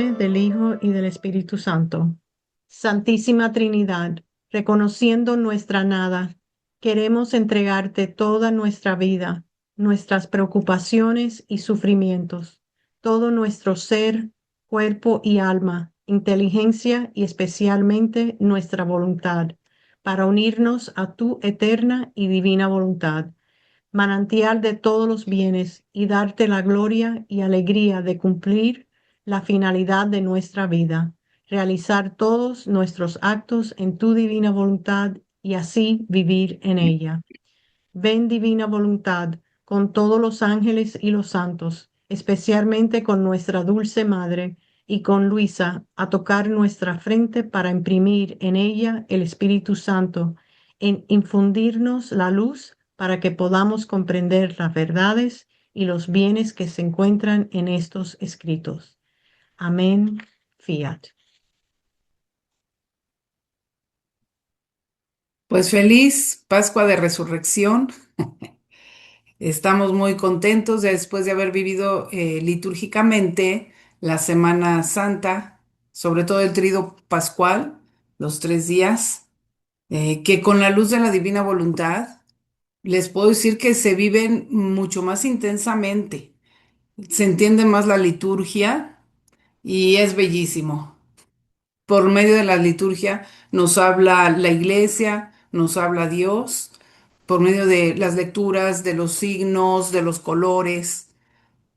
Padre, del Hijo y del Espíritu Santo. Santísima Trinidad, reconociendo nuestra nada, queremos entregarte toda nuestra vida, nuestras preocupaciones y sufrimientos, todo nuestro ser, cuerpo y alma, inteligencia y especialmente nuestra voluntad, para unirnos a tu eterna y divina voluntad, manantial de todos los bienes, y darte la gloria y alegría de cumplir la finalidad de nuestra vida, realizar todos nuestros actos en tu divina voluntad y así vivir en ella. Ven, divina voluntad, con todos los ángeles y los santos, especialmente con nuestra dulce Madre y con Luisa, a tocar nuestra frente para imprimir en ella el Espíritu Santo, en infundirnos la luz para que podamos comprender las verdades y los bienes que se encuentran en estos escritos. Amén. Fiat. Pues feliz Pascua de Resurrección. Estamos muy contentos después de haber vivido litúrgicamente la Semana Santa, sobre todo el Tríodo Pascual, los 3 días, que con la luz de la divina voluntad les puedo decir que se viven mucho más intensamente. Se entiende más la liturgia y es bellísimo. Por medio de la liturgia nos habla la iglesia, nos habla Dios, por medio de las lecturas, de los signos, de los colores.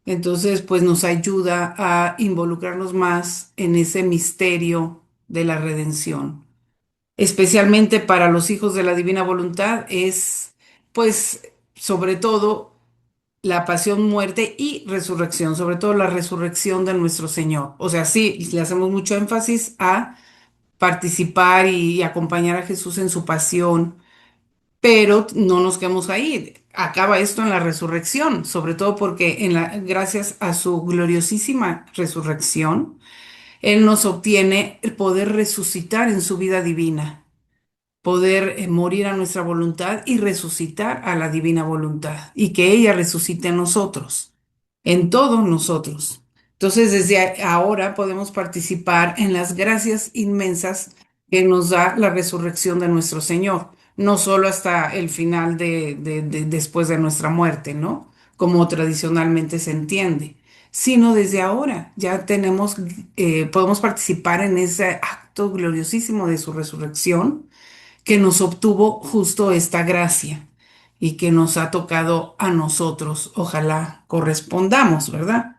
Entonces, pues nos ayuda a involucrarnos más en ese misterio de la redención. Especialmente para los hijos de la divina voluntad es, pues, sobre todo la pasión, muerte y resurrección, sobre todo la resurrección de nuestro Señor. O sea, sí, le hacemos mucho énfasis a participar y acompañar a Jesús en su pasión, pero no nos quedamos ahí. Acaba esto en la resurrección, sobre todo porque gracias a su gloriosísima resurrección, Él nos obtiene el poder resucitar en su vida divina, poder morir a nuestra voluntad y resucitar a la divina voluntad, y que ella resucite en nosotros, en todos nosotros. Entonces, desde ahora podemos participar en las gracias inmensas que nos da la resurrección de nuestro Señor, no solo hasta el final después de nuestra muerte, ¿no? Como tradicionalmente se entiende, sino desde ahora ya podemos participar en ese acto gloriosísimo de su resurrección que nos obtuvo justo esta gracia y que nos ha tocado a nosotros. Ojalá correspondamos, ¿verdad?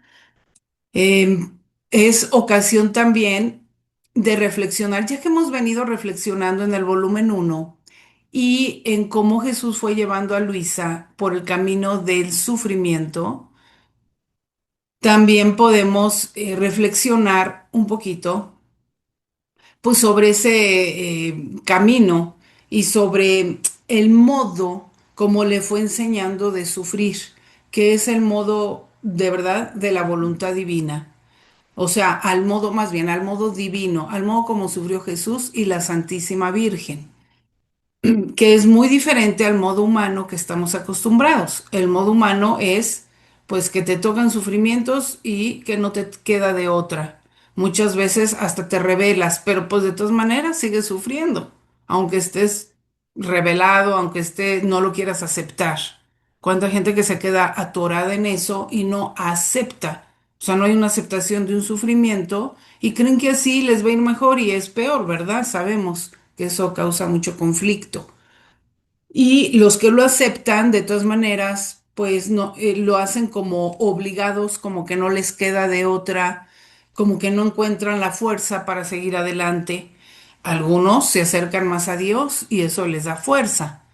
Es ocasión también de reflexionar, ya que hemos venido reflexionando en el volumen 1 y en cómo Jesús fue llevando a Luisa por el camino del sufrimiento, también podemos reflexionar un poquito pues sobre ese camino y sobre el modo como le fue enseñando de sufrir, que es el modo de verdad de la voluntad divina. O sea, al modo, más bien, al modo divino, al modo como sufrió Jesús y la Santísima Virgen, que es muy diferente al modo humano que estamos acostumbrados. El modo humano es, pues, que te tocan sufrimientos y que no te queda de otra. Muchas veces hasta te rebelas, pero pues de todas maneras sigues sufriendo, aunque estés rebelado, aunque no lo quieras aceptar. Cuánta gente que se queda atorada en eso y no acepta. O sea, no hay una aceptación de un sufrimiento y creen que así les va a ir mejor y es peor, ¿verdad? Sabemos que eso causa mucho conflicto. Y los que lo aceptan, de todas maneras, pues no, lo hacen como obligados, como que no les queda de otra, como que no encuentran la fuerza para seguir adelante. Algunos se acercan más a Dios y eso les da fuerza.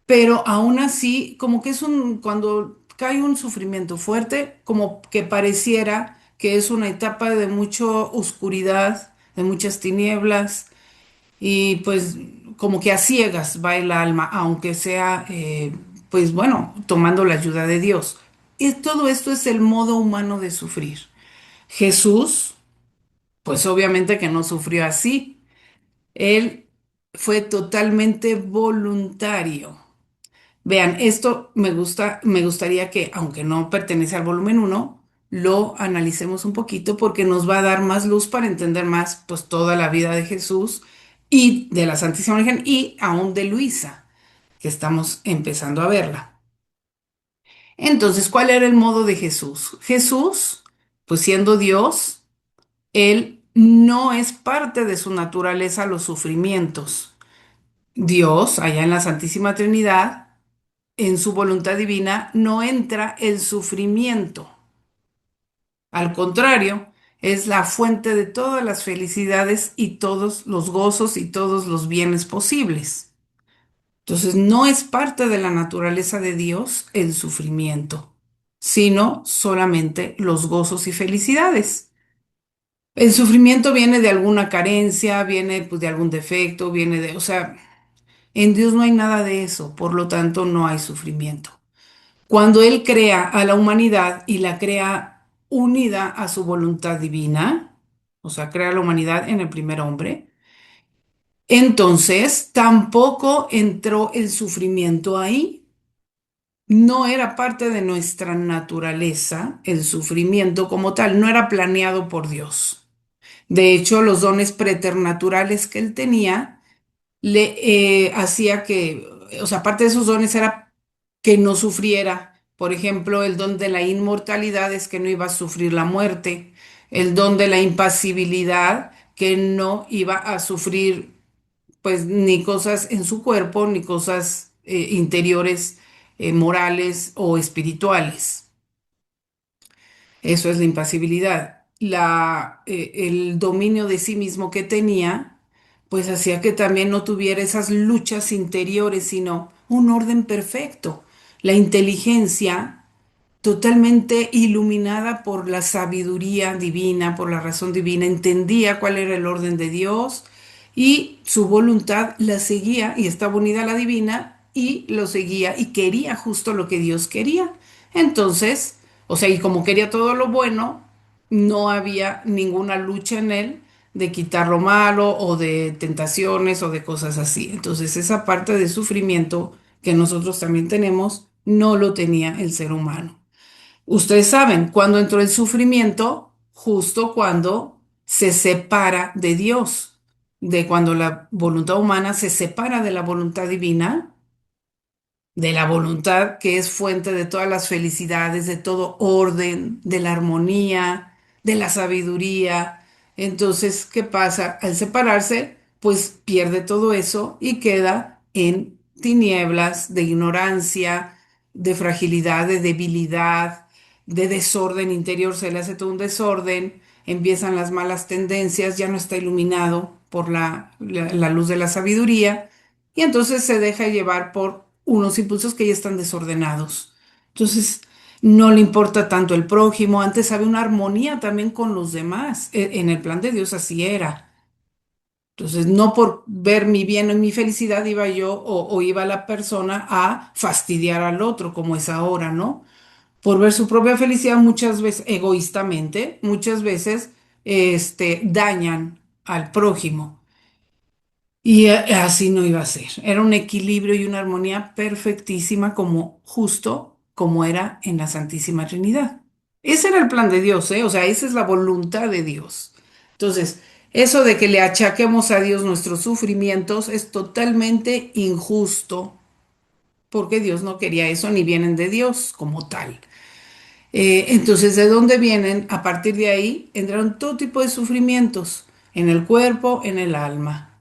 Pero aún así, como que cuando cae un sufrimiento fuerte, como que pareciera que es una etapa de mucha oscuridad, de muchas tinieblas y pues como que a ciegas va el alma, aunque sea, pues bueno, tomando la ayuda de Dios. Y todo esto es el modo humano de sufrir. Jesús, pues obviamente que no sufrió así. Él fue totalmente voluntario. Vean, esto me gustaría que, aunque no pertenece al volumen 1, lo analicemos un poquito porque nos va a dar más luz para entender más pues toda la vida de Jesús y de la Santísima Virgen y aún de Luisa, que estamos empezando a verla. Entonces, ¿cuál era el modo de Jesús? Jesús, pues siendo Dios, él no es parte de su naturaleza los sufrimientos. Dios, allá en la Santísima Trinidad, en su voluntad divina, no entra el sufrimiento. Al contrario, es la fuente de todas las felicidades y todos los gozos y todos los bienes posibles. Entonces, no es parte de la naturaleza de Dios el sufrimiento, sino solamente los gozos y felicidades. El sufrimiento viene de alguna carencia, viene pues, de algún defecto, viene de, o sea, en Dios no hay nada de eso, por lo tanto no hay sufrimiento. Cuando Él crea a la humanidad y la crea unida a su voluntad divina, o sea, crea a la humanidad en el primer hombre, entonces tampoco entró el sufrimiento ahí. No era parte de nuestra naturaleza el sufrimiento como tal, no era planeado por Dios. De hecho, los dones preternaturales que él tenía le hacía que, o sea, aparte de esos dones era que no sufriera. Por ejemplo, el don de la inmortalidad es que no iba a sufrir la muerte. El don de la impasibilidad, que no iba a sufrir, pues, ni cosas en su cuerpo, ni cosas interiores, morales o espirituales. Eso es la impasibilidad. El dominio de sí mismo que tenía, pues hacía que también no tuviera esas luchas interiores, sino un orden perfecto. La inteligencia totalmente iluminada por la sabiduría divina, por la razón divina, entendía cuál era el orden de Dios y su voluntad la seguía y estaba unida a la divina y lo seguía y quería justo lo que Dios quería. Entonces, o sea, y como quería todo lo bueno, no había ninguna lucha en él de quitar lo malo o de tentaciones o de cosas así. Entonces, esa parte de sufrimiento que nosotros también tenemos, no lo tenía el ser humano. Ustedes saben, cuando entró el sufrimiento, justo cuando se separa de Dios, de cuando la voluntad humana se separa de la voluntad divina, de la voluntad que es fuente de todas las felicidades, de todo orden, de la armonía, de la sabiduría. Entonces, ¿qué pasa? Al separarse, pues pierde todo eso y queda en tinieblas de ignorancia, de fragilidad, de debilidad, de desorden interior, se le hace todo un desorden, empiezan las malas tendencias, ya no está iluminado por la luz de la sabiduría y entonces se deja llevar por unos impulsos que ya están desordenados. Entonces, no le importa tanto el prójimo. Antes había una armonía también con los demás. En el plan de Dios así era. Entonces, no por ver mi bien o mi felicidad iba yo o iba la persona a fastidiar al otro, como es ahora, ¿no? Por ver su propia felicidad muchas veces, egoístamente, muchas veces, dañan al prójimo. Y así no iba a ser. Era un equilibrio y una armonía perfectísima como justo como era en la Santísima Trinidad. Ese era el plan de Dios, ¿eh? O sea, esa es la voluntad de Dios. Entonces, eso de que le achaquemos a Dios nuestros sufrimientos es totalmente injusto, porque Dios no quería eso ni vienen de Dios como tal. Entonces, ¿de dónde vienen? A partir de ahí entraron todo tipo de sufrimientos en el cuerpo, en el alma.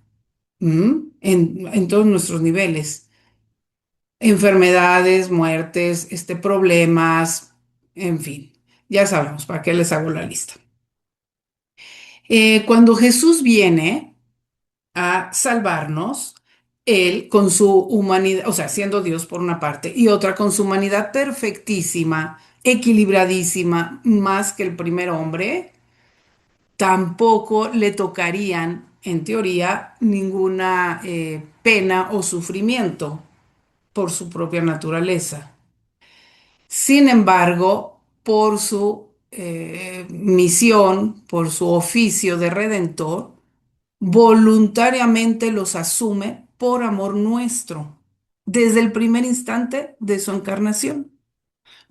En todos nuestros niveles. Enfermedades, muertes, problemas, en fin. Ya sabemos, ¿para qué les hago la lista? Cuando Jesús viene a salvarnos, Él con su humanidad, o sea, siendo Dios por una parte, y otra con su humanidad perfectísima, equilibradísima, más que el primer hombre, tampoco le tocarían, en teoría, ninguna pena o sufrimiento por su propia naturaleza. Sin embargo, por su misión, por su oficio de redentor, voluntariamente los asume por amor nuestro, desde el primer instante de su encarnación.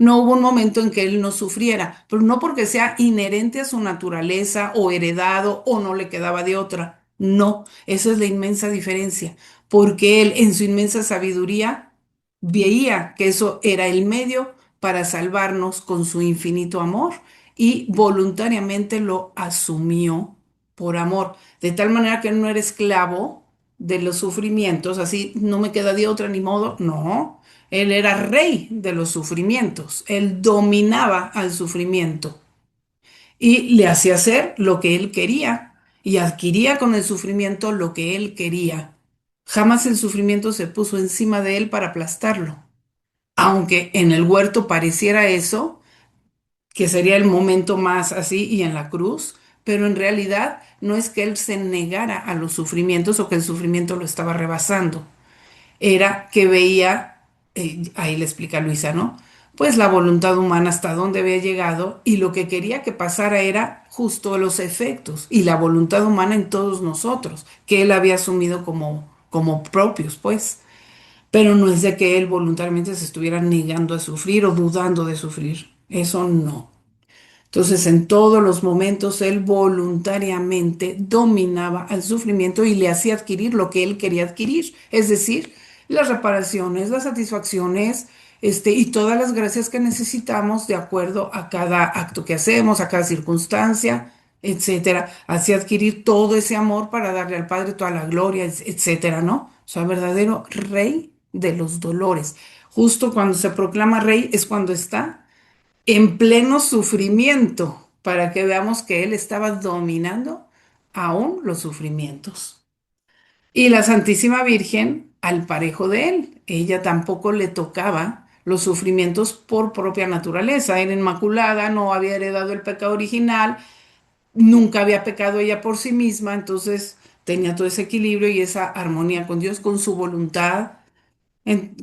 No hubo un momento en que él no sufriera, pero no porque sea inherente a su naturaleza o heredado o no le quedaba de otra. No, esa es la inmensa diferencia, porque él en su inmensa sabiduría veía que eso era el medio para salvarnos con su infinito amor y voluntariamente lo asumió por amor, de tal manera que él no era esclavo de los sufrimientos, así no me queda de otra ni modo, no. Él era rey de los sufrimientos, él dominaba al sufrimiento y le hacía hacer lo que él quería y adquiría con el sufrimiento lo que él quería. Jamás el sufrimiento se puso encima de él para aplastarlo, aunque en el huerto pareciera eso, que sería el momento más así y en la cruz, pero en realidad no es que él se negara a los sufrimientos o que el sufrimiento lo estaba rebasando, era que veía, ahí le explica Luisa, ¿no? Pues la voluntad humana hasta dónde había llegado y lo que quería que pasara era justo los efectos y la voluntad humana en todos nosotros, que él había asumido como propios, pues. Pero no es de que él voluntariamente se estuviera negando a sufrir o dudando de sufrir. Eso no. Entonces, en todos los momentos, él voluntariamente dominaba al sufrimiento y le hacía adquirir lo que él quería adquirir, es decir, las reparaciones, las satisfacciones, y todas las gracias que necesitamos de acuerdo a cada acto que hacemos, a cada circunstancia, etcétera. Hacía adquirir todo ese amor para darle al Padre toda la gloria, etcétera, ¿no? O sea, verdadero rey de los dolores. Justo cuando se proclama rey es cuando está en pleno sufrimiento, para que veamos que él estaba dominando aún los sufrimientos. Y la Santísima Virgen al parejo de él, ella tampoco le tocaba los sufrimientos por propia naturaleza, era inmaculada, no había heredado el pecado original, nunca había pecado ella por sí misma, entonces tenía todo ese equilibrio y esa armonía con Dios, con su voluntad,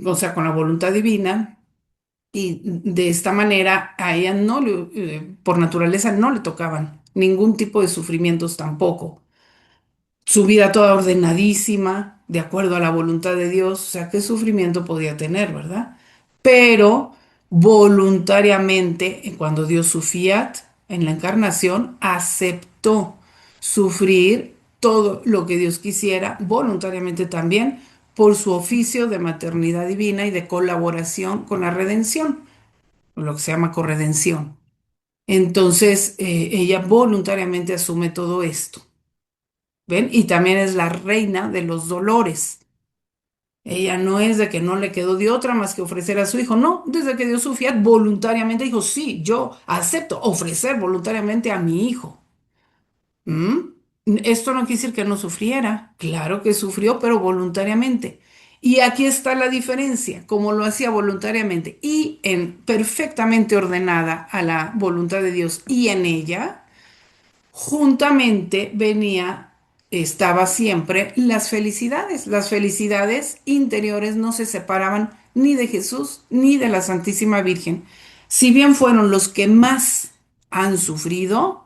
o sea, con la voluntad divina. Y de esta manera a ella no le, por naturaleza no le tocaban ningún tipo de sufrimientos tampoco. Su vida toda ordenadísima, de acuerdo a la voluntad de Dios, o sea, qué sufrimiento podía tener, ¿verdad? Pero voluntariamente, cuando dio su fiat en la encarnación, aceptó sufrir todo lo que Dios quisiera, voluntariamente también, por su oficio de maternidad divina y de colaboración con la redención, lo que se llama corredención. Entonces, ella voluntariamente asume todo esto, ¿ven? Y también es la reina de los dolores. Ella no es de que no le quedó de otra más que ofrecer a su hijo, no, desde que dio su fiat voluntariamente dijo, sí, yo acepto ofrecer voluntariamente a mi hijo. ¿Mm? Esto no quiere decir que no sufriera, claro que sufrió, pero voluntariamente. Y aquí está la diferencia, como lo hacía voluntariamente y en perfectamente ordenada a la voluntad de Dios y en ella, juntamente venía, estaba siempre las felicidades. Las felicidades interiores no se separaban ni de Jesús ni de la Santísima Virgen. Si bien fueron los que más han sufrido,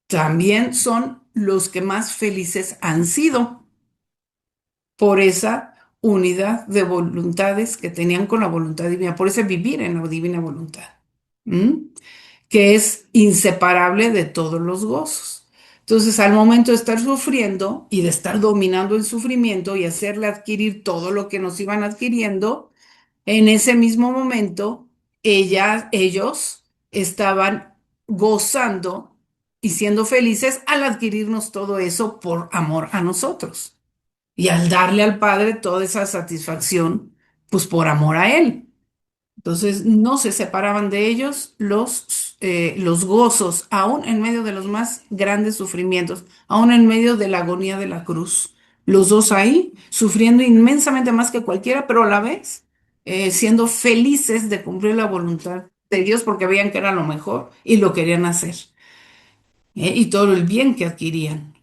también son los que más felices han sido por esa unidad de voluntades que tenían con la voluntad divina, por ese vivir en la divina voluntad, ¿m? Que es inseparable de todos los gozos. Entonces, al momento de estar sufriendo y de estar dominando el sufrimiento y hacerle adquirir todo lo que nos iban adquiriendo, en ese mismo momento, ellos estaban gozando y siendo felices al adquirirnos todo eso por amor a nosotros y al darle al Padre toda esa satisfacción, pues por amor a Él. Entonces no se separaban de ellos los gozos, aún en medio de los más grandes sufrimientos, aún en medio de la agonía de la cruz. Los dos ahí, sufriendo inmensamente más que cualquiera, pero a la vez siendo felices de cumplir la voluntad de Dios porque veían que era lo mejor y lo querían hacer, y todo el bien que adquirían.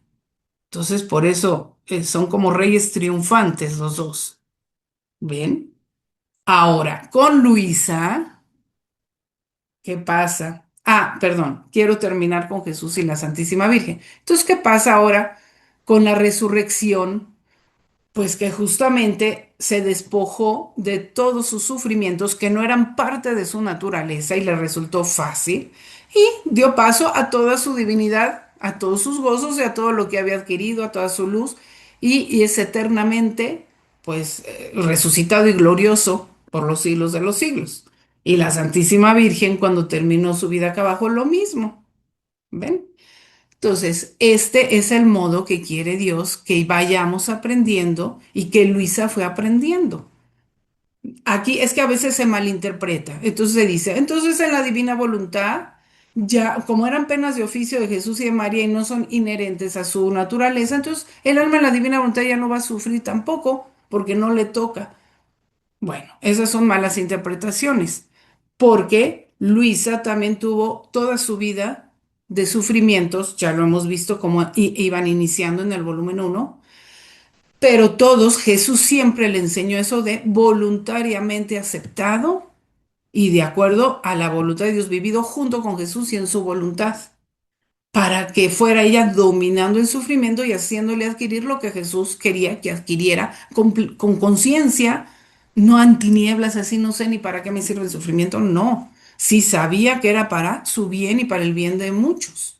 Entonces, por eso son como reyes triunfantes los dos. ¿Ven? Ahora, con Luisa. ¿Qué pasa? Ah, perdón, quiero terminar con Jesús y la Santísima Virgen. Entonces, ¿qué pasa ahora con la resurrección? Pues que justamente se despojó de todos sus sufrimientos que no eran parte de su naturaleza y le resultó fácil y dio paso a toda su divinidad, a todos sus gozos y a todo lo que había adquirido, a toda su luz y es eternamente pues resucitado y glorioso por los siglos de los siglos. Y la Santísima Virgen cuando terminó su vida acá abajo lo mismo, ¿ven? Entonces, este es el modo que quiere Dios que vayamos aprendiendo y que Luisa fue aprendiendo. Aquí es que a veces se malinterpreta. Entonces se dice, entonces en la divina voluntad, ya como eran penas de oficio de Jesús y de María y no son inherentes a su naturaleza, entonces el alma en la divina voluntad ya no va a sufrir tampoco porque no le toca. Bueno, esas son malas interpretaciones, porque Luisa también tuvo toda su vida de sufrimientos, ya lo hemos visto como iban iniciando en el volumen 1, pero todos, Jesús siempre le enseñó eso de voluntariamente aceptado y de acuerdo a la voluntad de Dios vivido junto con Jesús y en su voluntad, para que fuera ella dominando el sufrimiento y haciéndole adquirir lo que Jesús quería que adquiriera con conciencia, no en tinieblas, así no sé ni para qué me sirve el sufrimiento, no. Sí sabía que era para su bien y para el bien de muchos,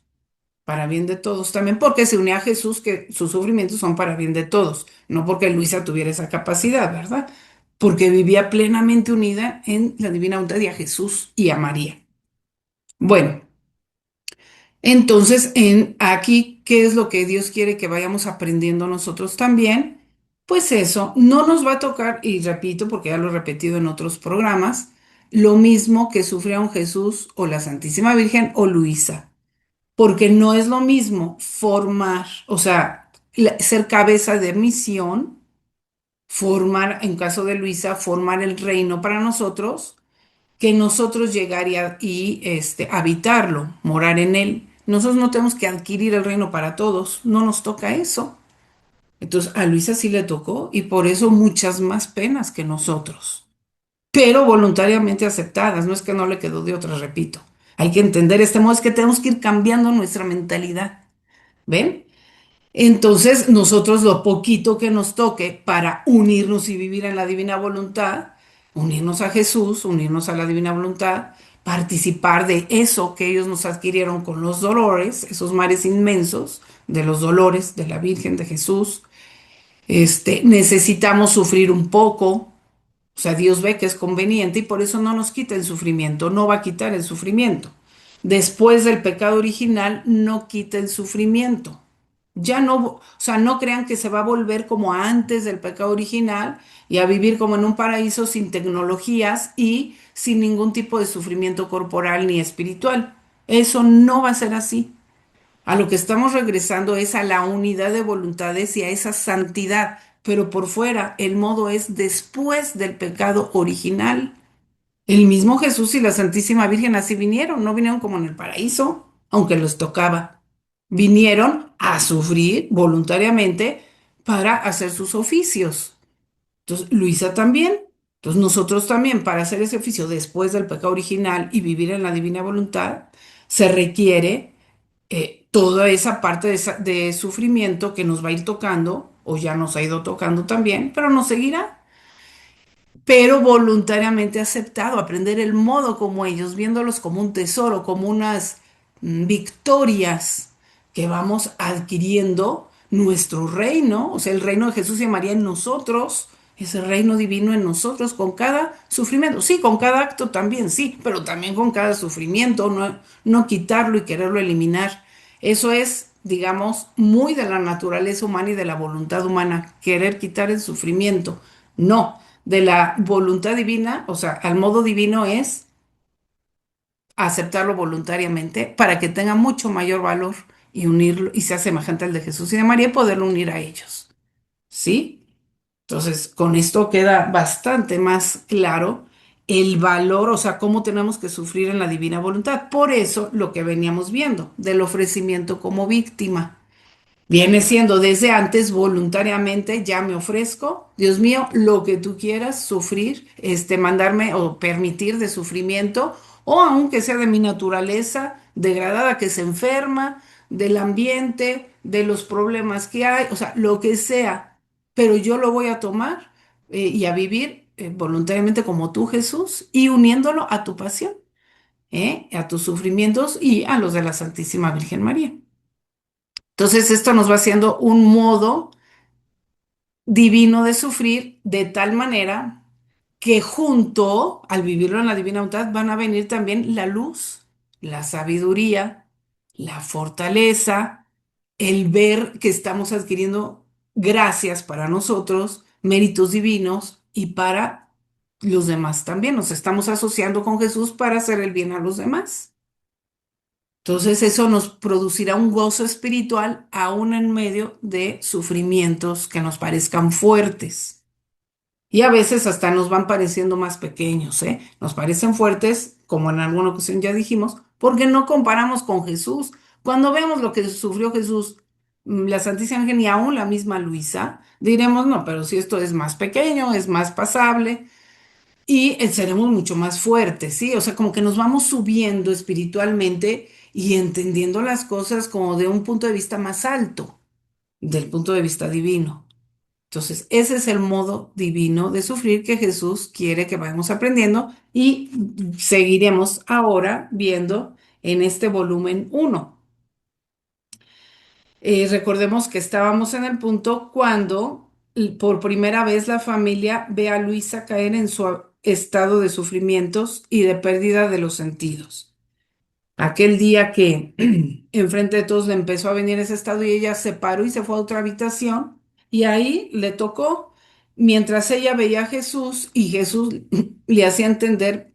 para bien de todos también, porque se unía a Jesús que sus sufrimientos son para bien de todos, no porque Luisa tuviera esa capacidad, ¿verdad? Porque vivía plenamente unida en la divina voluntad y a Jesús y a María. Bueno. Entonces, aquí, ¿qué es lo que Dios quiere que vayamos aprendiendo nosotros también? Pues eso, no nos va a tocar, y repito, porque ya lo he repetido en otros programas, lo mismo que sufrieron Jesús o la Santísima Virgen o Luisa, porque no es lo mismo formar, o sea, ser cabeza de misión, formar, en caso de Luisa, formar el reino para nosotros que nosotros llegar y habitarlo, morar en él. Nosotros no tenemos que adquirir el reino para todos, no nos toca eso. Entonces a Luisa sí le tocó y por eso muchas más penas que nosotros, pero voluntariamente aceptadas, no es que no le quedó de otra, repito. Hay que entender este modo, es que tenemos que ir cambiando nuestra mentalidad, ¿ven? Entonces, nosotros lo poquito que nos toque para unirnos y vivir en la divina voluntad, unirnos a Jesús, unirnos a la divina voluntad, participar de eso que ellos nos adquirieron con los dolores, esos mares inmensos de los dolores de la Virgen de Jesús. Necesitamos sufrir un poco, o sea, Dios ve que es conveniente y por eso no nos quita el sufrimiento, no va a quitar el sufrimiento. Después del pecado original, no quita el sufrimiento. Ya no, o sea, no crean que se va a volver como antes del pecado original y a vivir como en un paraíso sin tecnologías y sin ningún tipo de sufrimiento corporal ni espiritual. Eso no va a ser así. A lo que estamos regresando es a la unidad de voluntades y a esa santidad, pero por fuera el modo es después del pecado original. El mismo Jesús y la Santísima Virgen así vinieron, no vinieron como en el paraíso, aunque les tocaba. Vinieron a sufrir voluntariamente para hacer sus oficios. Entonces, Luisa también. Entonces, nosotros también, para hacer ese oficio después del pecado original y vivir en la divina voluntad, se requiere toda esa parte de sufrimiento que nos va a ir tocando, o ya nos ha ido tocando también, pero nos seguirá, pero voluntariamente aceptado, aprender el modo como ellos, viéndolos como un tesoro, como unas victorias que vamos adquiriendo nuestro reino, o sea, el reino de Jesús y María en nosotros, ese reino divino en nosotros con cada sufrimiento, sí, con cada acto también, sí, pero también con cada sufrimiento, no, no quitarlo y quererlo eliminar. Eso es, digamos, muy de la naturaleza humana y de la voluntad humana, querer quitar el sufrimiento. No, de la voluntad divina, o sea, al modo divino es aceptarlo voluntariamente para que tenga mucho mayor valor y unirlo y sea semejante al de Jesús y de María y poderlo unir a ellos. ¿Sí? Entonces, con esto queda bastante más claro el valor, o sea, cómo tenemos que sufrir en la divina voluntad. Por eso, lo que veníamos viendo del ofrecimiento como víctima. Viene siendo desde antes voluntariamente, ya me ofrezco, Dios mío, lo que tú quieras sufrir, mandarme o permitir de sufrimiento, o aunque sea de mi naturaleza degradada que se enferma, del ambiente, de los problemas que hay, o sea, lo que sea, pero yo lo voy a tomar y a vivir voluntariamente como tú, Jesús, y uniéndolo a tu pasión, a tus sufrimientos y a los de la Santísima Virgen María. Entonces, esto nos va haciendo un modo divino de sufrir de tal manera que junto al vivirlo en la divina voluntad van a venir también la luz, la sabiduría, la fortaleza, el ver que estamos adquiriendo gracias para nosotros, méritos divinos y para los demás también. Nos estamos asociando con Jesús para hacer el bien a los demás. Entonces eso nos producirá un gozo espiritual aún en medio de sufrimientos que nos parezcan fuertes. Y a veces hasta nos van pareciendo más pequeños, ¿eh? Nos parecen fuertes, como en alguna ocasión ya dijimos, porque no comparamos con Jesús. Cuando vemos lo que sufrió Jesús, la Santísima Virgen y aún la misma Luisa, diremos, no, pero si esto es más pequeño, es más pasable y seremos mucho más fuertes, ¿sí? O sea, como que nos vamos subiendo espiritualmente y entendiendo las cosas como de un punto de vista más alto, del punto de vista divino. Entonces, ese es el modo divino de sufrir que Jesús quiere que vayamos aprendiendo y seguiremos ahora viendo en este volumen uno. Recordemos que estábamos en el punto cuando por primera vez la familia ve a Luisa caer en su estado de sufrimientos y de pérdida de los sentidos. Aquel día que enfrente de todos le empezó a venir ese estado y ella se paró y se fue a otra habitación y ahí le tocó, mientras ella veía a Jesús y Jesús le hacía entender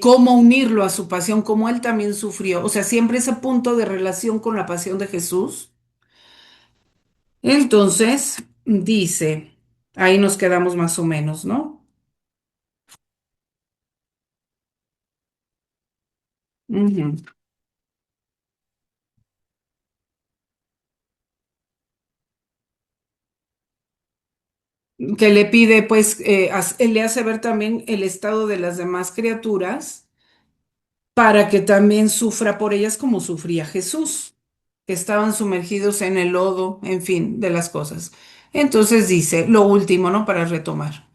cómo unirlo a su pasión, cómo él también sufrió, o sea, siempre ese punto de relación con la pasión de Jesús. Entonces, dice, ahí nos quedamos más o menos, ¿no? Ujú. Que le pide, pues, él le hace ver también el estado de las demás criaturas para que también sufra por ellas como sufría Jesús, que estaban sumergidos en el lodo, en fin, de las cosas. Entonces dice, lo último, ¿no? Para retomar.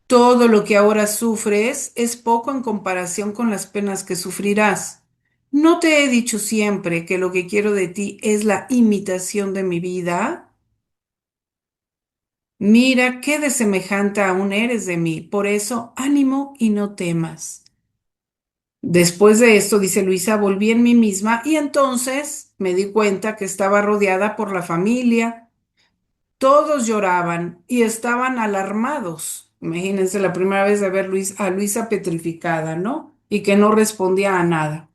Todo lo que ahora sufres es poco en comparación con las penas que sufrirás. ¿No te he dicho siempre que lo que quiero de ti es la imitación de mi vida? Mira qué de semejante aún eres de mí, por eso ánimo y no temas. Después de esto, dice Luisa, volví en mí misma y entonces me di cuenta que estaba rodeada por la familia. Todos lloraban y estaban alarmados. Imagínense la primera vez de ver a Luisa petrificada, ¿no? Y que no respondía a nada.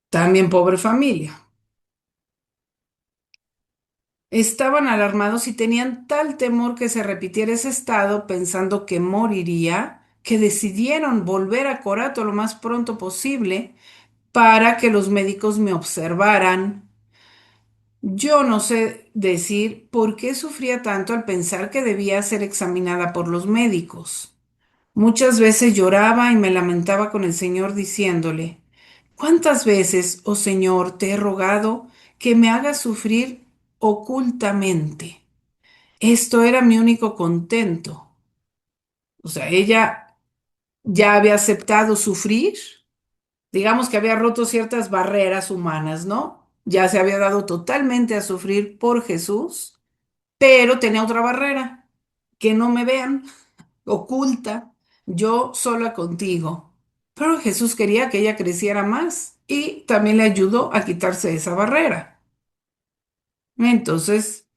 También pobre familia. Estaban alarmados y tenían tal temor que se repitiera ese estado pensando que moriría, que decidieron volver a Corato lo más pronto posible para que los médicos me observaran. Yo no sé decir por qué sufría tanto al pensar que debía ser examinada por los médicos. Muchas veces lloraba y me lamentaba con el Señor diciéndole, ¿cuántas veces, oh Señor, te he rogado que me hagas sufrir ocultamente? Esto era mi único contento. O sea, ella ya había aceptado sufrir, digamos que había roto ciertas barreras humanas, ¿no? Ya se había dado totalmente a sufrir por Jesús, pero tenía otra barrera, que no me vean, oculta, yo sola contigo. Pero Jesús quería que ella creciera más y también le ayudó a quitarse esa barrera. Entonces,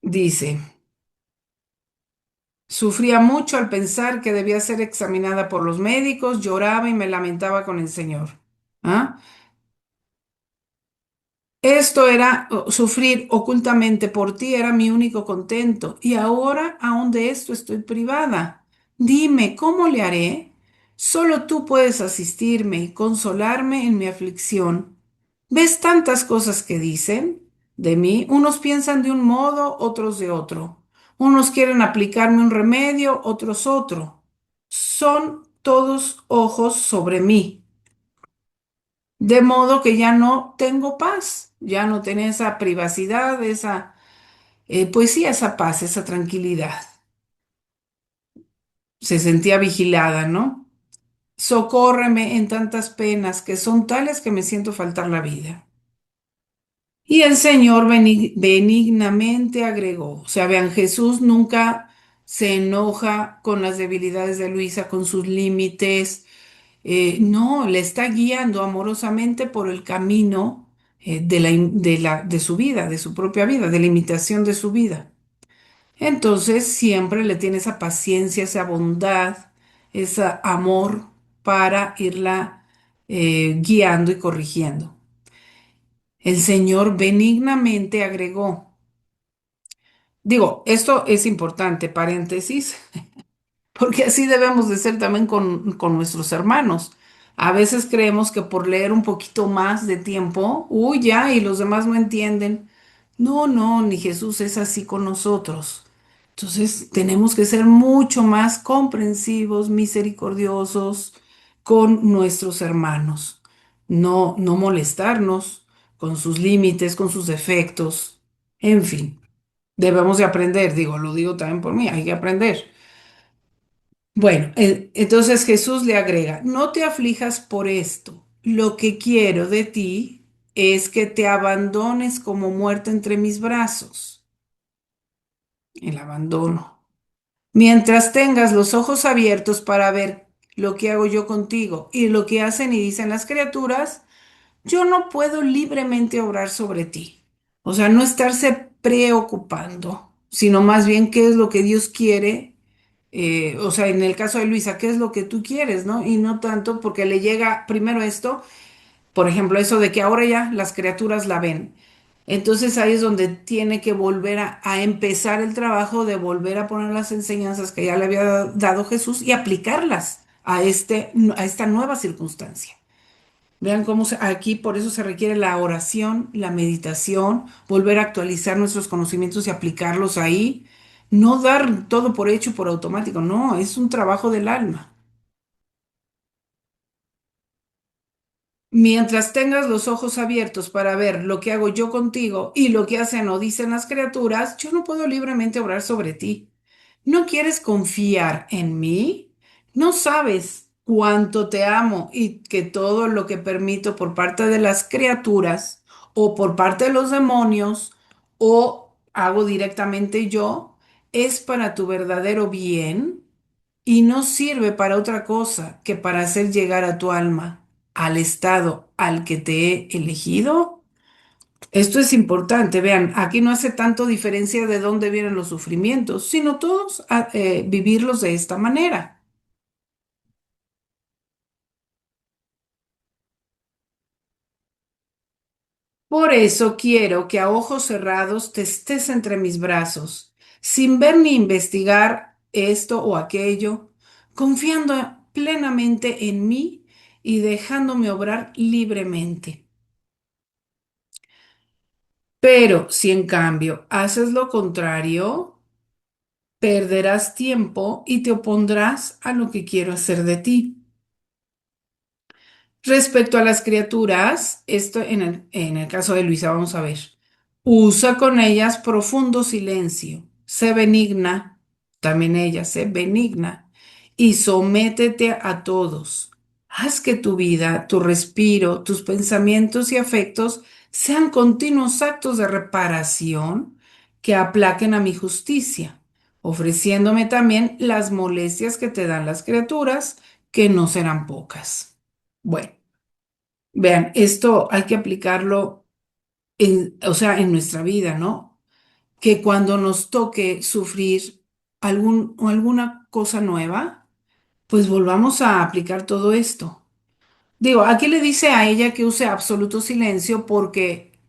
dice, sufría mucho al pensar que debía ser examinada por los médicos, lloraba y me lamentaba con el Señor. ¿Ah? Esto era sufrir ocultamente por ti, era mi único contento, y ahora aún de esto estoy privada. Dime, ¿cómo le haré? Solo tú puedes asistirme y consolarme en mi aflicción. ¿Ves tantas cosas que dicen de mí? Unos piensan de un modo, otros de otro. Unos quieren aplicarme un remedio, otros otro. Son todos ojos sobre mí, de modo que ya no tengo paz. ya no tenía esa privacidad, esa, pues sí, esa paz, esa tranquilidad. Se sentía vigilada, ¿no? Socórreme en tantas penas que son tales que me siento faltar la vida. Y el Señor benignamente agregó, o sea, vean, Jesús nunca se enoja con las debilidades de Luisa, con sus límites, no, le está guiando amorosamente por el camino de su vida, de su propia vida, de la imitación de su vida. Entonces siempre le tiene esa paciencia, esa bondad, ese amor para irla guiando y corrigiendo. El Señor benignamente agregó, digo, esto es importante, paréntesis, porque así debemos de ser también con nuestros hermanos. A veces creemos que por leer un poquito más de tiempo, uy, ya, y los demás no entienden. No, no, ni Jesús es así con nosotros. Entonces tenemos que ser mucho más comprensivos, misericordiosos con nuestros hermanos. No, no molestarnos con sus límites, con sus defectos. En fin, debemos de aprender, digo, lo digo también por mí, hay que aprender. Bueno, entonces Jesús le agrega, no te aflijas por esto. Lo que quiero de ti es que te abandones como muerta entre mis brazos. El abandono. Mientras tengas los ojos abiertos para ver lo que hago yo contigo y lo que hacen y dicen las criaturas, yo no puedo libremente obrar sobre ti. O sea, no estarse preocupando, sino más bien qué es lo que Dios quiere. O sea, en el caso de Luisa, ¿qué es lo que tú quieres, no? Y no tanto porque le llega primero esto, por ejemplo, eso de que ahora ya las criaturas la ven. Entonces ahí es donde tiene que volver a empezar el trabajo de volver a poner las enseñanzas que ya le había dado Jesús y aplicarlas a esta nueva circunstancia. Vean cómo aquí por eso se requiere la oración, la meditación, volver a actualizar nuestros conocimientos y aplicarlos ahí. No dar todo por hecho, por automático, no, es un trabajo del alma. Mientras tengas los ojos abiertos para ver lo que hago yo contigo y lo que hacen o dicen las criaturas, yo no puedo libremente obrar sobre ti. ¿No quieres confiar en mí? ¿No sabes cuánto te amo y que todo lo que permito por parte de las criaturas o por parte de los demonios o hago directamente yo es para tu verdadero bien? Y no sirve para otra cosa que para hacer llegar a tu alma al estado al que te he elegido. Esto es importante, vean, aquí no hace tanto diferencia de dónde vienen los sufrimientos, sino todos vivirlos de esta manera. Por eso quiero que a ojos cerrados te estés entre mis brazos, sin ver ni investigar esto o aquello, confiando plenamente en mí y dejándome obrar libremente. Pero si en cambio haces lo contrario, perderás tiempo y te opondrás a lo que quiero hacer de ti. Respecto a las criaturas, esto en el caso de Luisa, vamos a ver. Usa con ellas profundo silencio. Sé benigna, también ella, sé benigna. Y sométete a todos. Haz que tu vida, tu respiro, tus pensamientos y afectos sean continuos actos de reparación que aplaquen a mi justicia, ofreciéndome también las molestias que te dan las criaturas, que no serán pocas. Bueno. Vean, esto hay que aplicarlo o sea, en nuestra vida, ¿no? Que cuando nos toque sufrir o alguna cosa nueva, pues volvamos a aplicar todo esto. Digo, aquí le dice a ella que use absoluto silencio porque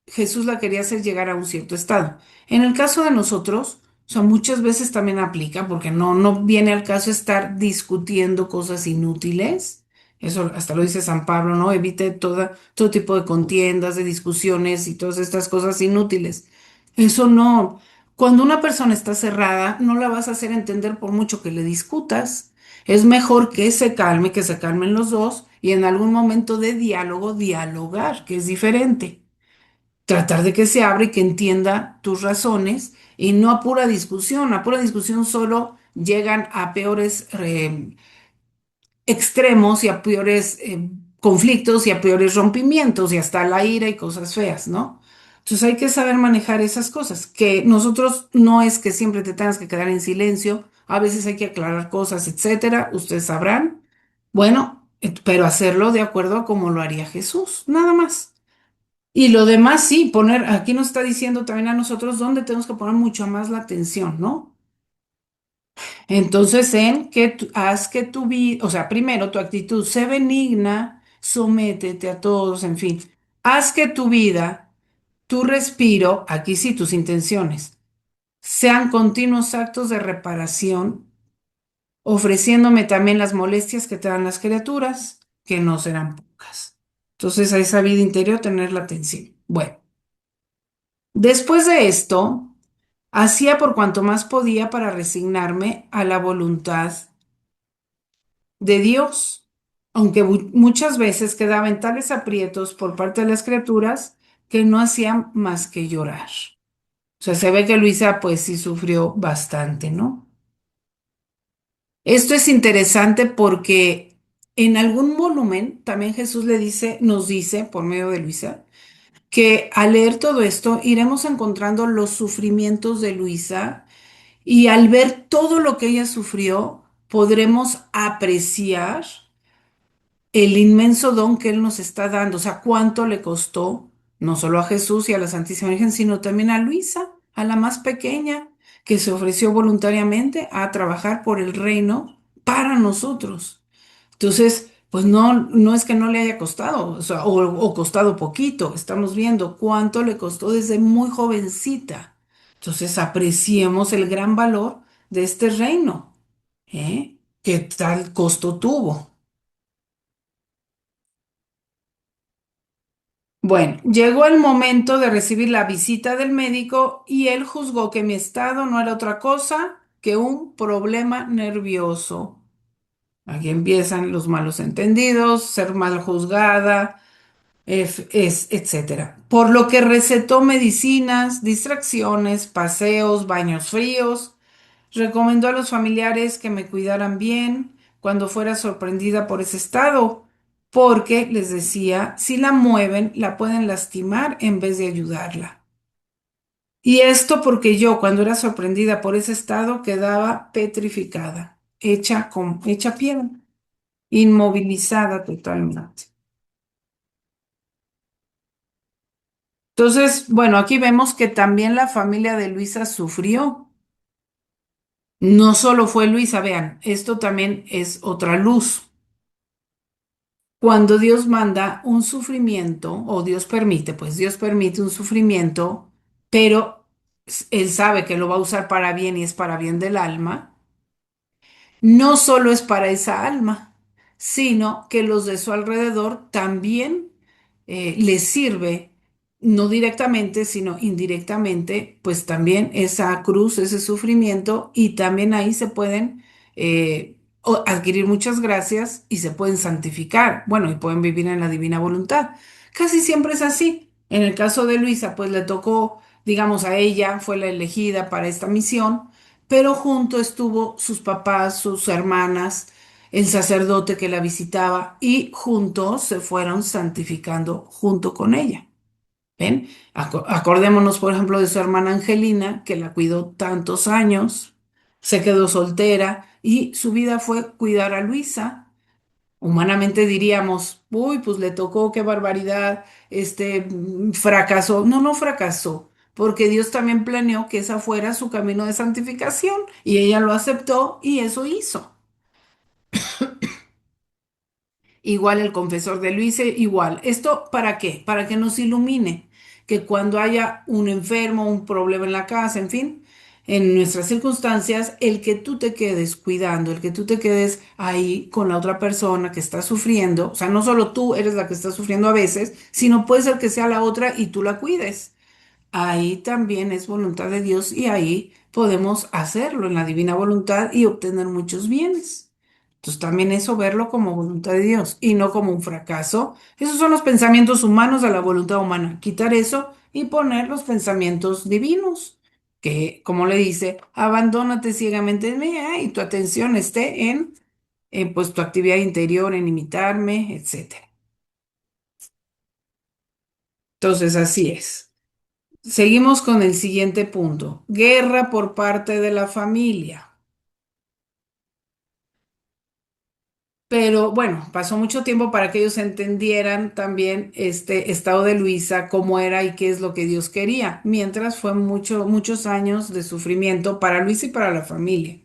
Jesús la quería hacer llegar a un cierto estado. En el caso de nosotros, o sea, muchas veces también aplica porque no viene al caso estar discutiendo cosas inútiles. Eso hasta lo dice San Pablo, ¿no? Evite todo tipo de contiendas, de discusiones y todas estas cosas inútiles. Eso no. Cuando una persona está cerrada, no la vas a hacer entender por mucho que le discutas. Es mejor que se calmen los dos y en algún momento de diálogo, dialogar, que es diferente. tratar de que se abra y que entienda tus razones y no a pura discusión solo llegan a peores extremos y a peores conflictos y a peores rompimientos y hasta la ira y cosas feas, ¿no? Entonces hay que saber manejar esas cosas, que nosotros no es que siempre te tengas que quedar en silencio, a veces hay que aclarar cosas, etcétera, ustedes sabrán. Bueno, pero hacerlo de acuerdo a como lo haría Jesús, nada más. Y lo demás, sí, poner, aquí nos está diciendo también a nosotros dónde tenemos que poner mucho más la atención, ¿no? Entonces, haz que tu vida, o sea, primero tu actitud, sé benigna, sométete a todos, en fin, haz que tu vida, tu respiro, aquí sí tus intenciones, sean continuos actos de reparación, ofreciéndome también las molestias que te dan las criaturas, que no serán pocas. Entonces, a esa vida interior tener la atención. Bueno, después de esto, hacía por cuanto más podía para resignarme a la voluntad de Dios, aunque muchas veces quedaba en tales aprietos por parte de las criaturas que no hacían más que llorar. O sea, se ve que Luisa pues sí sufrió bastante, ¿no? Esto es interesante porque en algún volumen también Jesús le dice, nos dice por medio de Luisa, que al leer todo esto iremos encontrando los sufrimientos de Luisa y al ver todo lo que ella sufrió, podremos apreciar el inmenso don que Él nos está dando, o sea, cuánto le costó, no solo a Jesús y a la Santísima Virgen, sino también a Luisa, a la más pequeña, que se ofreció voluntariamente a trabajar por el reino para nosotros. Entonces, pues no es que no le haya costado, o sea, o costado poquito, estamos viendo cuánto le costó desde muy jovencita. Entonces, apreciemos el gran valor de este reino, ¿eh? ¿Qué tal costo tuvo? Bueno, llegó el momento de recibir la visita del médico y él juzgó que mi estado no era otra cosa que un problema nervioso. Aquí empiezan los malos entendidos, ser mal juzgada, etcétera. Por lo que recetó medicinas, distracciones, paseos, baños fríos. Recomendó a los familiares que me cuidaran bien cuando fuera sorprendida por ese estado, porque les decía, si la mueven, la pueden lastimar en vez de ayudarla. Y esto porque yo, cuando era sorprendida por ese estado, quedaba petrificada, hecha piedra, inmovilizada totalmente. Entonces, bueno, aquí vemos que también la familia de Luisa sufrió. No solo fue Luisa, vean, esto también es otra luz. Cuando Dios manda un sufrimiento, o Dios permite, pues Dios permite un sufrimiento, pero Él sabe que lo va a usar para bien y es para bien del alma, no solo es para esa alma, sino que los de su alrededor también les sirve, no directamente, sino indirectamente, pues también esa cruz, ese sufrimiento, y también ahí se pueden adquirir muchas gracias y se pueden santificar, bueno, y pueden vivir en la divina voluntad. Casi siempre es así. En el caso de Luisa, pues le tocó, digamos, a ella, fue la elegida para esta misión, pero junto estuvo sus papás, sus hermanas, el sacerdote que la visitaba y juntos se fueron santificando junto con ella. ¿Ven? Acordémonos, por ejemplo, de su hermana Angelina, que la cuidó tantos años, se quedó soltera y su vida fue cuidar a Luisa. Humanamente diríamos, uy, pues le tocó, qué barbaridad, fracasó. No, no fracasó, porque Dios también planeó que esa fuera su camino de santificación y ella lo aceptó y eso hizo. Igual el confesor de Luis, igual. ¿Esto para qué? Para que nos ilumine, que cuando haya un enfermo, un problema en la casa, en fin, en nuestras circunstancias, el que tú te quedes cuidando, el que tú te quedes ahí con la otra persona que está sufriendo, o sea, no solo tú eres la que está sufriendo a veces, sino puede ser que sea la otra y tú la cuides. Ahí también es voluntad de Dios y ahí podemos hacerlo en la divina voluntad y obtener muchos bienes. Entonces también eso verlo como voluntad de Dios y no como un fracaso. Esos son los pensamientos humanos de la voluntad humana. Quitar eso y poner los pensamientos divinos, que como le dice, abandónate ciegamente en mí, y tu atención esté en pues tu actividad interior, en imitarme, etcétera. Entonces así es. Seguimos con el siguiente punto. Guerra por parte de la familia. Pero bueno, pasó mucho tiempo para que ellos entendieran también este estado de Luisa, cómo era y qué es lo que Dios quería. Mientras fue muchos años de sufrimiento para Luisa y para la familia.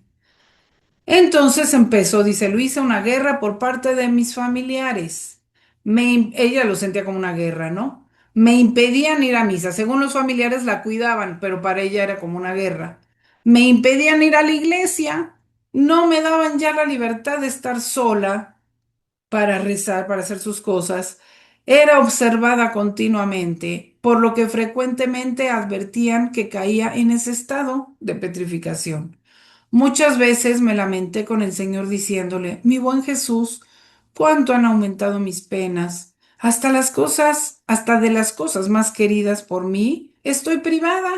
Entonces empezó, dice Luisa, una guerra por parte de mis familiares. Ella lo sentía como una guerra, ¿no? Me impedían ir a misa. Según los familiares la cuidaban, pero para ella era como una guerra. Me impedían ir a la iglesia. No me daban ya la libertad de estar sola para rezar, para hacer sus cosas. Era observada continuamente, por lo que frecuentemente advertían que caía en ese estado de petrificación. Muchas veces me lamenté con el Señor diciéndole, mi buen Jesús, cuánto han aumentado mis penas. Hasta de las cosas más queridas por mí, estoy privada,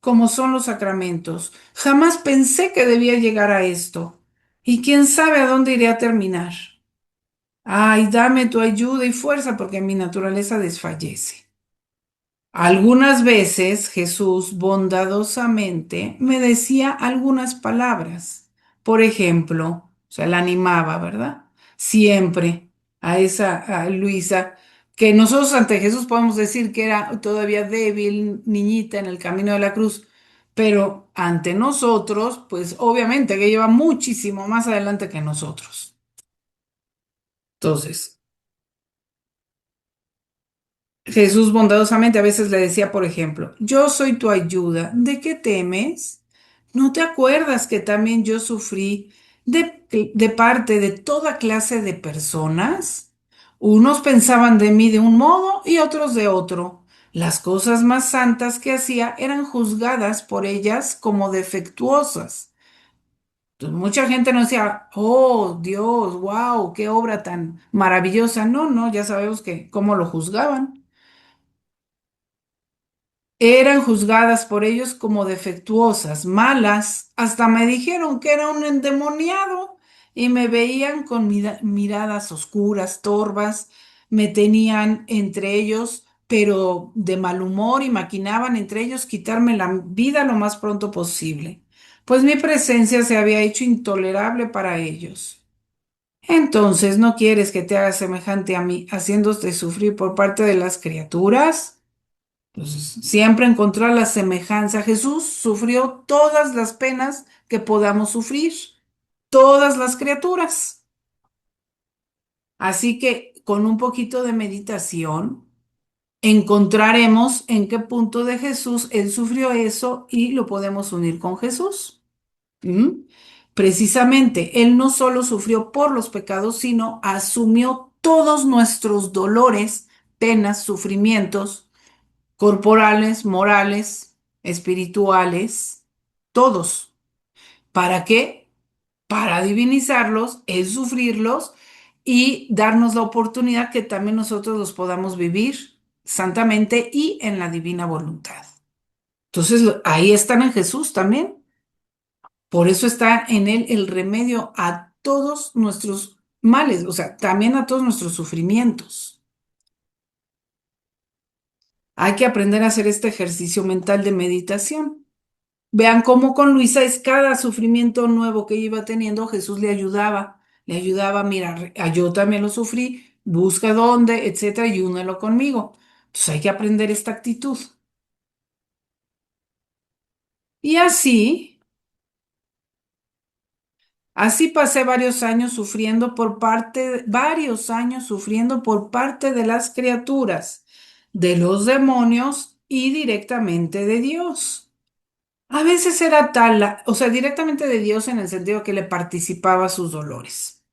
como son los sacramentos. Jamás pensé que debía llegar a esto. Y quién sabe a dónde iré a terminar. Ay, dame tu ayuda y fuerza porque mi naturaleza desfallece. Algunas veces Jesús bondadosamente me decía algunas palabras. Por ejemplo, o sea, la animaba, ¿verdad? Siempre a Luisa, que nosotros ante Jesús podemos decir que era todavía débil, niñita en el camino de la cruz, pero ante nosotros, pues obviamente que lleva muchísimo más adelante que nosotros. Entonces, Jesús bondadosamente a veces le decía, por ejemplo, yo soy tu ayuda, ¿de qué temes? ¿No te acuerdas que también yo sufrí de parte de toda clase de personas? Unos pensaban de mí de un modo y otros de otro. Las cosas más santas que hacía eran juzgadas por ellas como defectuosas. Entonces, mucha gente no decía, oh Dios, wow, qué obra tan maravillosa. No, no, ya sabemos que cómo lo juzgaban. Eran juzgadas por ellos como defectuosas, malas, hasta me dijeron que era un endemoniado y me veían con miradas oscuras, torvas, me tenían entre ellos, pero de mal humor y maquinaban entre ellos quitarme la vida lo más pronto posible, pues mi presencia se había hecho intolerable para ellos. Entonces, ¿no quieres que te haga semejante a mí, haciéndote sufrir por parte de las criaturas? Entonces, siempre encontrar la semejanza. Jesús sufrió todas las penas que podamos sufrir, todas las criaturas. Así que con un poquito de meditación encontraremos en qué punto de Jesús Él sufrió eso y lo podemos unir con Jesús. ¿Mm? Precisamente, Él no solo sufrió por los pecados, sino asumió todos nuestros dolores, penas, sufrimientos corporales, morales, espirituales, todos. ¿Para qué? Para divinizarlos, es sufrirlos y darnos la oportunidad que también nosotros los podamos vivir santamente y en la divina voluntad. Entonces, ahí están en Jesús también. Por eso está en Él el remedio a todos nuestros males, o sea, también a todos nuestros sufrimientos. Hay que aprender a hacer este ejercicio mental de meditación. Vean cómo con Luisa es cada sufrimiento nuevo que iba teniendo, Jesús le ayudaba, mira, yo también lo sufrí, busca dónde, etcétera, y únelo conmigo. Entonces hay que aprender esta actitud. Y así pasé varios años sufriendo por parte de las criaturas, de los demonios y directamente de Dios. A veces era tal, o sea, directamente de Dios en el sentido que le participaba sus dolores.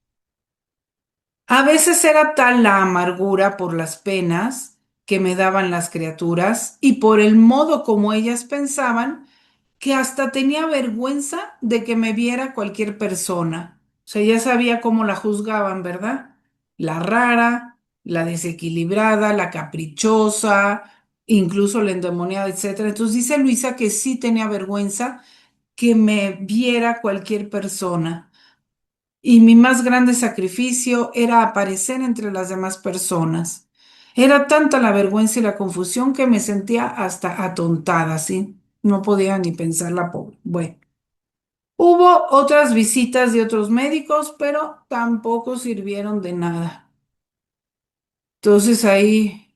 A veces era tal la amargura por las penas que me daban las criaturas y por el modo como ellas pensaban que hasta tenía vergüenza de que me viera cualquier persona. O sea, ya sabía cómo la juzgaban, ¿verdad? La rara, la desequilibrada, la caprichosa, incluso la endemoniada, etcétera. Entonces dice Luisa que sí tenía vergüenza que me viera cualquier persona. Y mi más grande sacrificio era aparecer entre las demás personas. Era tanta la vergüenza y la confusión que me sentía hasta atontada, ¿sí? No podía ni pensar la pobre. Bueno, hubo otras visitas de otros médicos, pero tampoco sirvieron de nada. Entonces ahí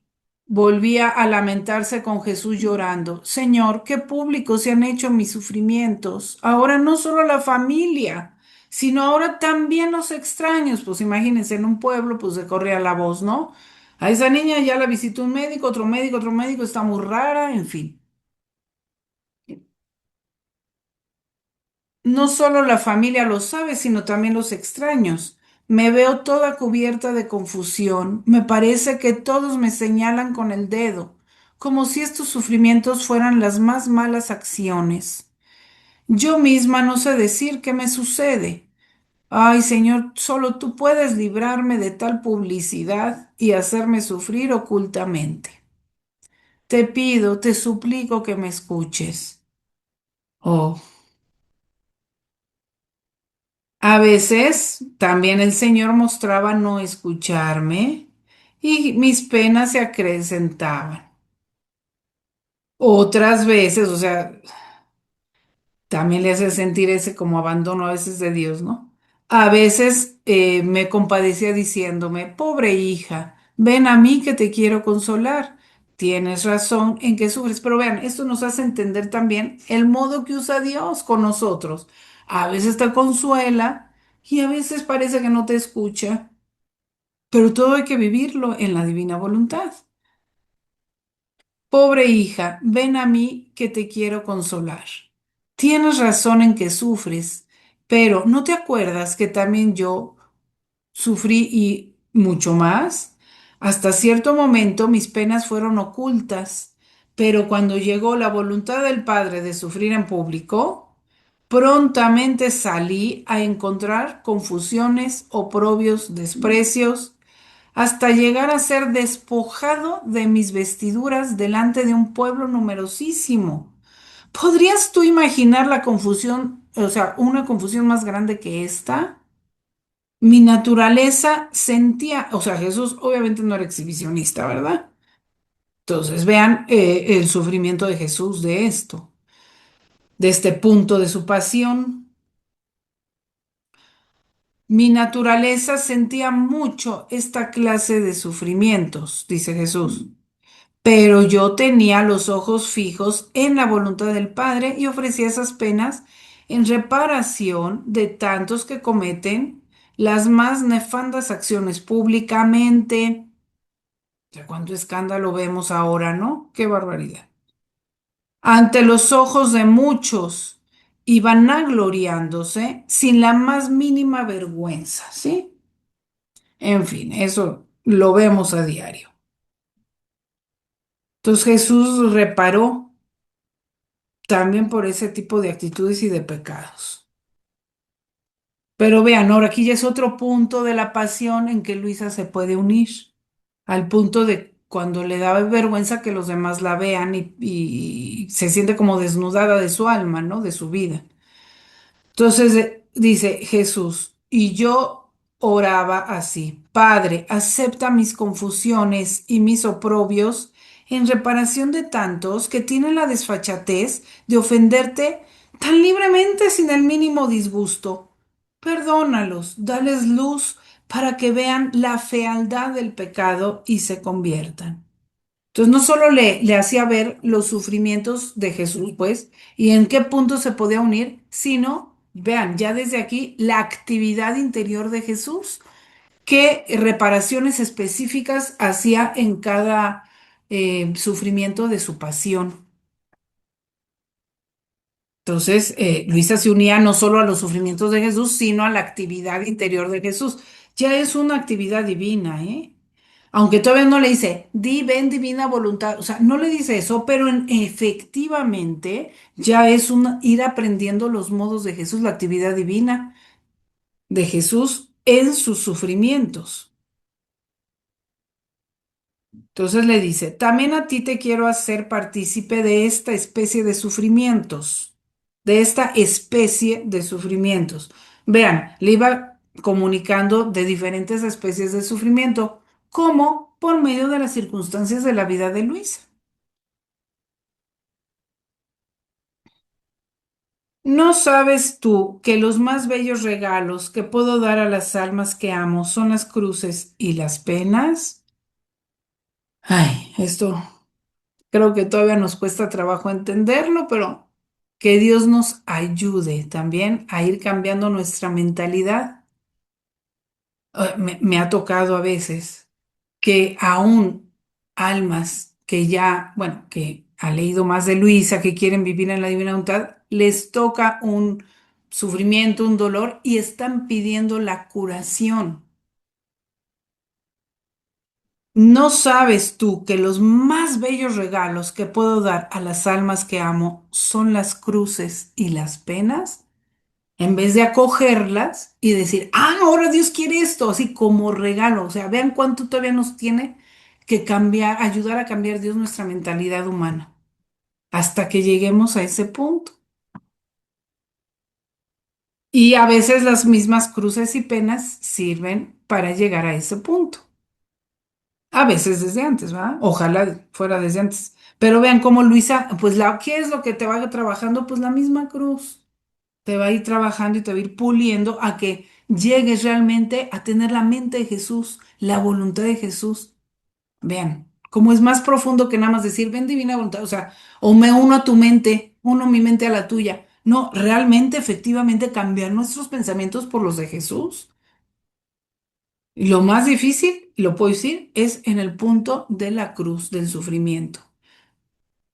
volvía a lamentarse con Jesús llorando. Señor, qué públicos se han hecho mis sufrimientos. Ahora no solo la familia, sino ahora también los extraños. Pues imagínense, en un pueblo pues se corría la voz, ¿no? A esa niña ya la visitó un médico, otro médico, está muy rara, en fin. No solo la familia lo sabe, sino también los extraños. Me veo toda cubierta de confusión. Me parece que todos me señalan con el dedo, como si estos sufrimientos fueran las más malas acciones. Yo misma no sé decir qué me sucede. Ay, Señor, solo tú puedes librarme de tal publicidad y hacerme sufrir ocultamente. Te pido, te suplico que me escuches. Oh. A veces también el Señor mostraba no escucharme y mis penas se acrecentaban. Otras veces, o sea, también le hace sentir ese como abandono a veces de Dios, ¿no? A veces me compadecía diciéndome, pobre hija, ven a mí que te quiero consolar. Tienes razón en que sufres, pero vean, esto nos hace entender también el modo que usa Dios con nosotros. A veces te consuela y a veces parece que no te escucha, pero todo hay que vivirlo en la divina voluntad. Pobre hija, ven a mí que te quiero consolar. Tienes razón en que sufres, pero ¿no te acuerdas que también yo sufrí y mucho más? Hasta cierto momento mis penas fueron ocultas, pero cuando llegó la voluntad del Padre de sufrir en público, prontamente salí a encontrar confusiones, oprobios, desprecios hasta llegar a ser despojado de mis vestiduras delante de un pueblo numerosísimo. ¿Podrías tú imaginar la confusión, o sea, una confusión más grande que esta? Mi naturaleza sentía, o sea, Jesús obviamente no era exhibicionista, ¿verdad? Entonces vean el sufrimiento de Jesús de esto, de este punto de su pasión. Mi naturaleza sentía mucho esta clase de sufrimientos, dice Jesús. Pero yo tenía los ojos fijos en la voluntad del Padre y ofrecía esas penas en reparación de tantos que cometen las más nefandas acciones públicamente. O sea, cuánto escándalo vemos ahora, ¿no? Qué barbaridad. Ante los ojos de muchos y vanagloriándose sin la más mínima vergüenza, ¿sí? En fin, eso lo vemos a diario. Entonces Jesús reparó también por ese tipo de actitudes y de pecados. Pero vean, ahora aquí ya es otro punto de la pasión en que Luisa se puede unir, al punto de cuando le da vergüenza que los demás la vean y se siente como desnudada de su alma, ¿no? De su vida. Entonces dice Jesús, y yo oraba así, Padre, acepta mis confusiones y mis oprobios en reparación de tantos que tienen la desfachatez de ofenderte tan libremente sin el mínimo disgusto. Perdónalos, dales luz para que vean la fealdad del pecado y se conviertan. Entonces, no solo le hacía ver los sufrimientos de Jesús, pues, y en qué punto se podía unir, sino, vean, ya desde aquí, la actividad interior de Jesús, qué reparaciones específicas hacía en cada sufrimiento de su pasión. Entonces, Luisa se unía no solo a los sufrimientos de Jesús, sino a la actividad interior de Jesús. Ya es una actividad divina, ¿eh? Aunque todavía no le dice, di, ven divina voluntad, o sea, no le dice eso, pero efectivamente ya es ir aprendiendo los modos de Jesús, la actividad divina. de Jesús en sus sufrimientos. Entonces le dice, también a ti te quiero hacer partícipe de esta especie de sufrimientos, de esta especie de sufrimientos. Vean, le iba comunicando de diferentes especies de sufrimiento, como por medio de las circunstancias de la vida de Luisa. ¿No sabes tú que los más bellos regalos que puedo dar a las almas que amo son las cruces y las penas? Ay, esto creo que todavía nos cuesta trabajo entenderlo, pero que Dios nos ayude también a ir cambiando nuestra mentalidad. Me ha tocado a veces que aún almas que ya, bueno, que ha leído más de Luisa, que quieren vivir en la divina voluntad, les toca un sufrimiento, un dolor y están pidiendo la curación. ¿No sabes tú que los más bellos regalos que puedo dar a las almas que amo son las cruces y las penas? En vez de acogerlas y decir, ah, ahora Dios quiere esto, así como regalo. O sea, vean cuánto todavía nos tiene que cambiar, ayudar a cambiar Dios nuestra mentalidad humana, hasta que lleguemos a ese punto. Y a veces las mismas cruces y penas sirven para llegar a ese punto. A veces desde antes, ¿va? Ojalá fuera desde antes. Pero vean cómo Luisa, pues ¿qué es lo que te va trabajando? Pues la misma cruz. Te va a ir trabajando y te va a ir puliendo a que llegues realmente a tener la mente de Jesús, la voluntad de Jesús. Vean, cómo es más profundo que nada más decir, ven divina voluntad, o sea, o me uno a tu mente, uno mi mente a la tuya. No, realmente, efectivamente, cambiar nuestros pensamientos por los de Jesús. Y lo más difícil, lo puedo decir, es en el punto de la cruz, del sufrimiento.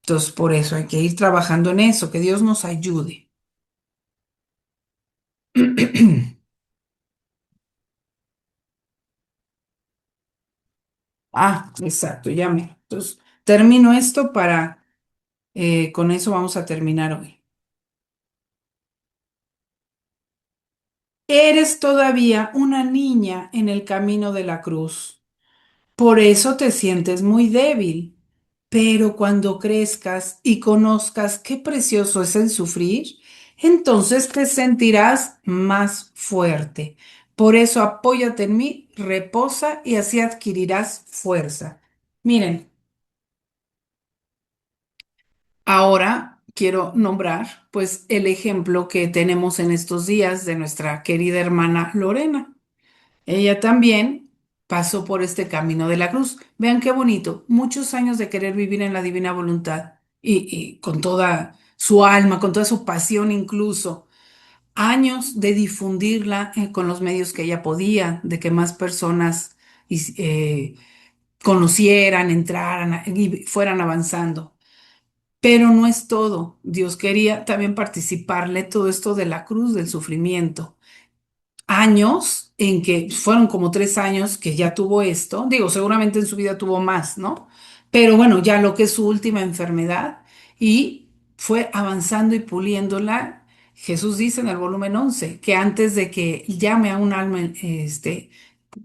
Entonces, por eso hay que ir trabajando en eso, que Dios nos ayude. Ah, exacto, ya me. Entonces, termino esto para, con eso vamos a terminar hoy. Eres todavía una niña en el camino de la cruz. Por eso te sientes muy débil. Pero cuando crezcas y conozcas qué precioso es el sufrir, entonces te sentirás más fuerte. Por eso apóyate en mí, reposa y así adquirirás fuerza. Miren, ahora quiero nombrar pues el ejemplo que tenemos en estos días de nuestra querida hermana Lorena. Ella también pasó por este camino de la cruz. Vean qué bonito, muchos años de querer vivir en la divina voluntad y con toda su alma, con toda su pasión incluso. Años de difundirla con los medios que ella podía, de que más personas conocieran, entraran y fueran avanzando. Pero no es todo. Dios quería también participarle todo esto de la cruz, del sufrimiento. Años en que fueron como 3 años que ya tuvo esto. Digo, seguramente en su vida tuvo más, ¿no? Pero bueno, ya lo que es su última enfermedad y fue avanzando y puliéndola. Jesús dice en el volumen 11 que antes de que llame a un alma,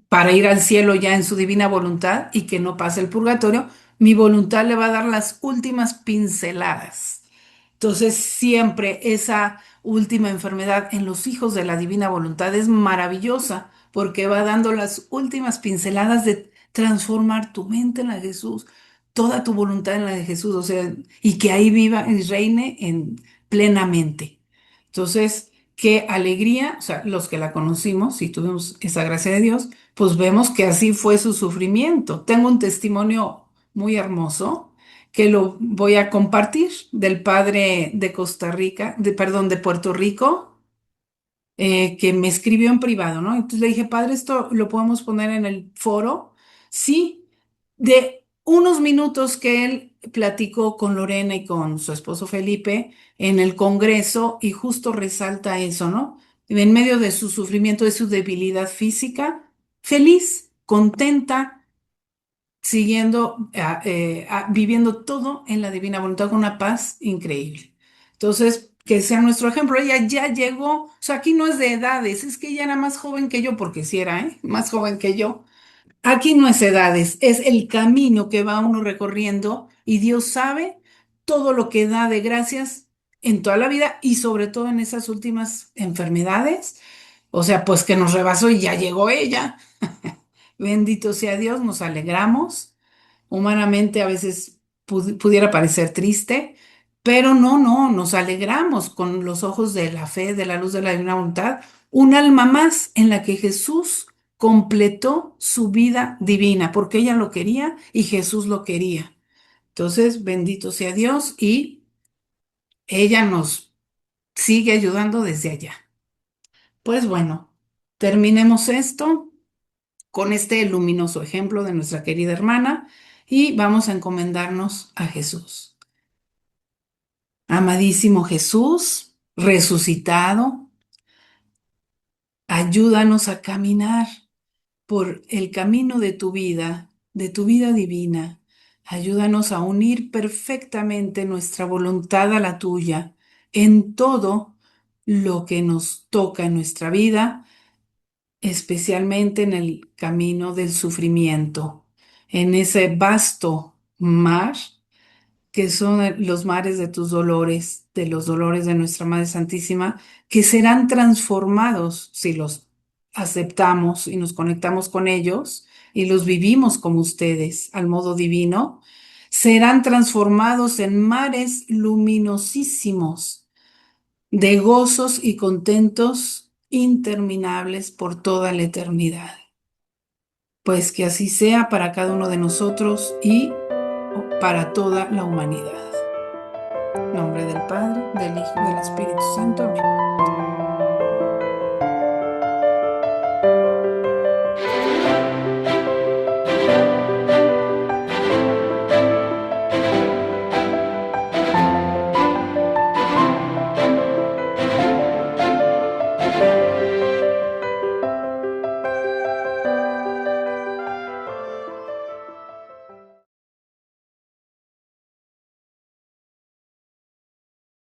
para ir al cielo ya en su divina voluntad y que no pase el purgatorio, mi voluntad le va a dar las últimas pinceladas. Entonces, siempre esa última enfermedad en los hijos de la divina voluntad es maravillosa porque va dando las últimas pinceladas de transformar tu mente en la de Jesús, toda tu voluntad en la de Jesús, o sea, y que ahí viva y reine plenamente. Entonces, qué alegría, o sea, los que la conocimos y tuvimos esa gracia de Dios, pues vemos que así fue su sufrimiento. Tengo un testimonio muy hermoso que lo voy a compartir del padre de Costa Rica, perdón, de Puerto Rico, que me escribió en privado, ¿no? Entonces le dije, padre, esto lo podemos poner en el foro. Sí, de unos minutos que él platicó con Lorena y con su esposo Felipe en el Congreso y justo resalta eso, ¿no? En medio de su sufrimiento, de su debilidad física, feliz, contenta siguiendo, viviendo todo en la divina voluntad con una paz increíble. Entonces, que sea nuestro ejemplo. Ella ya llegó, o sea, aquí no es de edades, es que ella era más joven que yo, porque sí era, ¿eh? Más joven que yo. Aquí no es edades, es el camino que va uno recorriendo y Dios sabe todo lo que da de gracias en toda la vida y sobre todo en esas últimas enfermedades. O sea, pues que nos rebasó y ya llegó ella. Bendito sea Dios, nos alegramos. Humanamente a veces pudiera parecer triste, pero no, no, nos alegramos con los ojos de la fe, de la luz de la divina voluntad, un alma más en la que Jesús completó su vida divina, porque ella lo quería y Jesús lo quería. Entonces, bendito sea Dios y ella nos sigue ayudando desde allá. Pues bueno, terminemos esto con este luminoso ejemplo de nuestra querida hermana y vamos a encomendarnos a Jesús. Amadísimo Jesús, resucitado, ayúdanos a caminar por el camino de tu vida divina. Ayúdanos a unir perfectamente nuestra voluntad a la tuya en todo lo que nos toca en nuestra vida, especialmente en el camino del sufrimiento, en ese vasto mar que son los mares de tus dolores, de los dolores de nuestra Madre Santísima, que serán transformados si los aceptamos y nos conectamos con ellos y los vivimos como ustedes, al modo divino, serán transformados en mares luminosísimos de gozos y contentos interminables por toda la eternidad. Pues que así sea para cada uno de nosotros y para toda la humanidad. En nombre del Padre, del Hijo y del Espíritu Santo. Amén.